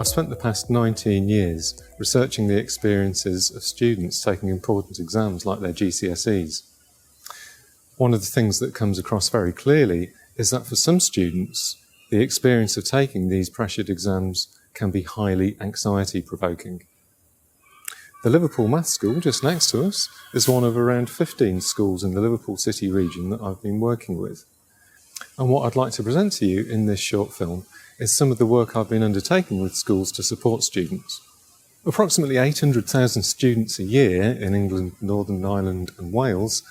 I've spent the past 19 years researching the experiences of students taking important exams like their GCSEs. One of the things that comes across very clearly is that for some students, the experience of taking these pressured exams can be highly anxiety-provoking. The Liverpool Maths School, just next to us, is one of around 15 schools in the Liverpool City region that I've been working with. And what I'd like to present to you in this short film is some of the work I've been undertaking with schools to support students. Approximately 800,000 students a year in England, Northern Ireland and Wales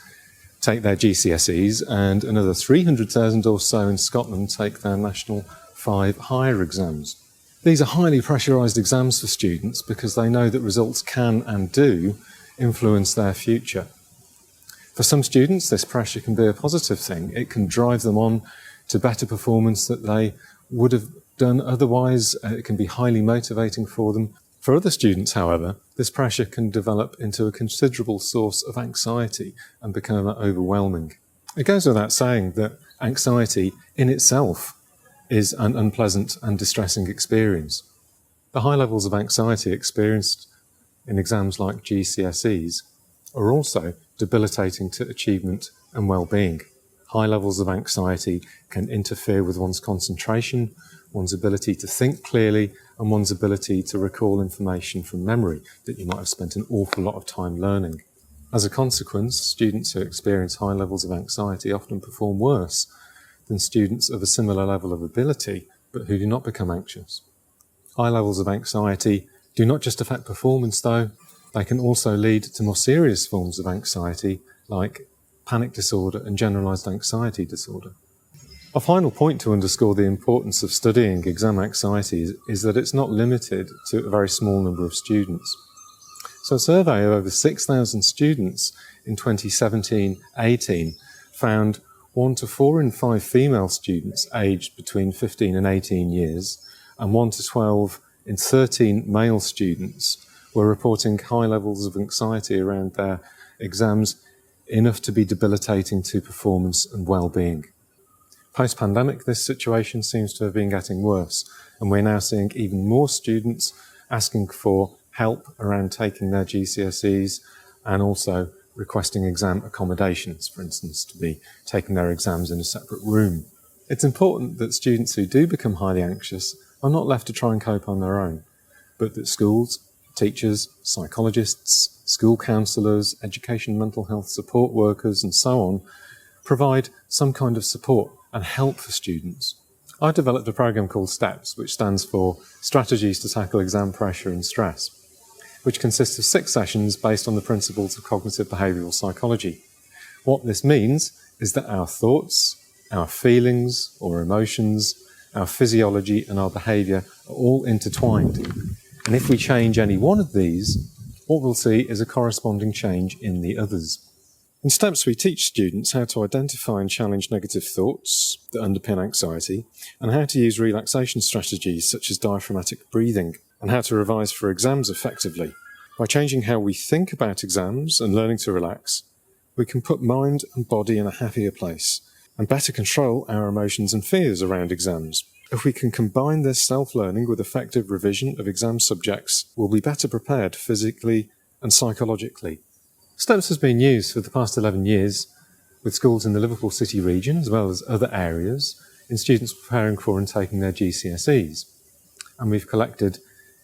take their GCSEs, and another 300,000 or so in Scotland take their National 5 higher exams. These are highly pressurised exams for students because they know that results can and do influence their future. For some students, this pressure can be a positive thing. It can drive them on to better performance that they would have done otherwise. It can be highly motivating for them. For other students, however, this pressure can develop into a considerable source of anxiety and become overwhelming. It goes without saying that anxiety in itself is an unpleasant and distressing experience. The high levels of anxiety experienced in exams like GCSEs are also debilitating to achievement and well-being. High levels of anxiety can interfere with one's concentration, one's ability to think clearly, and one's ability to recall information from memory that you might have spent an awful lot of time learning. As a consequence, students who experience high levels of anxiety often perform worse than students of a similar level of ability, but who do not become anxious. High levels of anxiety do not just affect performance, though. They can also lead to more serious forms of anxiety, like panic disorder and generalised anxiety disorder. A final point to underscore the importance of studying exam anxiety is that it's not limited to a very small number of students. So a survey of over 6,000 students in 2017-18 found 1 to 4 in 5 female students aged between 15 and 18 years and 1 to 12 in 13 male students were reporting high levels of anxiety around their exams, enough to be debilitating to performance and well-being. Post-pandemic, this situation seems to have been getting worse, and we're now seeing even more students asking for help around taking their GCSEs and also requesting exam accommodations, for instance, to be taking their exams in a separate room. It's important that students who do become highly anxious are not left to try and cope on their own, but that schools, teachers, psychologists, school counsellors, education mental health support workers and so on provide some kind of support and help for students. I developed a program called STEPS, which stands for Strategies to Tackle Exam Pressure and Stress, which consists of 6 sessions based on the principles of cognitive behavioural psychology. What this means is that our thoughts, our feelings or emotions, our physiology and our behaviour are all intertwined. And if we change any one of these, what we'll see is a corresponding change in the others. In STEPS, we teach students how to identify and challenge negative thoughts that underpin anxiety, and how to use relaxation strategies such as diaphragmatic breathing, and how to revise for exams effectively. By changing how we think about exams and learning to relax, we can put mind and body in a happier place, and better control our emotions and fears around exams. If we can combine this self-learning with effective revision of exam subjects, we'll be better prepared physically and psychologically. STEPS has been used for the past 11 years with schools in the Liverpool City region as well as other areas in students preparing for and taking their GCSEs. And we've collected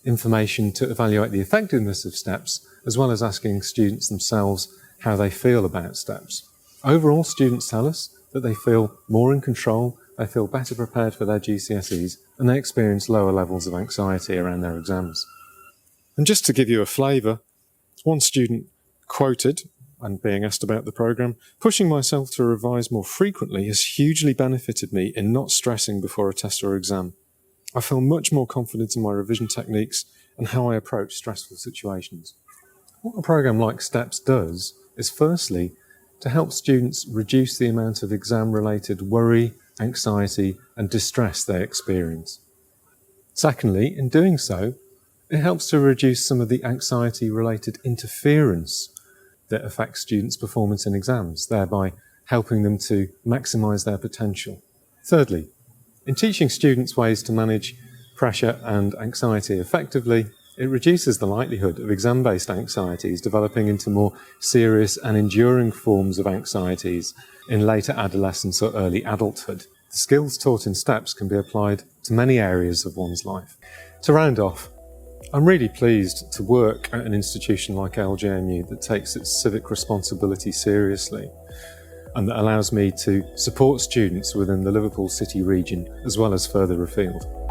information to evaluate the effectiveness of STEPS as well as asking students themselves how they feel about STEPS. Overall, students tell us that they feel more in control, they feel better prepared for their GCSEs, and they experience lower levels of anxiety around their exams. And just to give you a flavour, one student quoted, and being asked about the programme, "Pushing myself to revise more frequently has hugely benefited me in not stressing before a test or exam. I feel much more confident in my revision techniques and how I approach stressful situations." What a programme like STEPS does is firstly to help students reduce the amount of exam-related worry, anxiety and distress they experience. Secondly, in doing so, it helps to reduce some of the anxiety-related interference that affects students' performance in exams, thereby helping them to maximise their potential. Thirdly, in teaching students ways to manage pressure and anxiety effectively, it reduces the likelihood of exam-based anxieties developing into more serious and enduring forms of anxieties in later adolescence or early adulthood. The skills taught in STEPS can be applied to many areas of one's life. To round off, I'm really pleased to work at an institution like LJMU that takes its civic responsibility seriously and that allows me to support students within the Liverpool City region as well as further afield.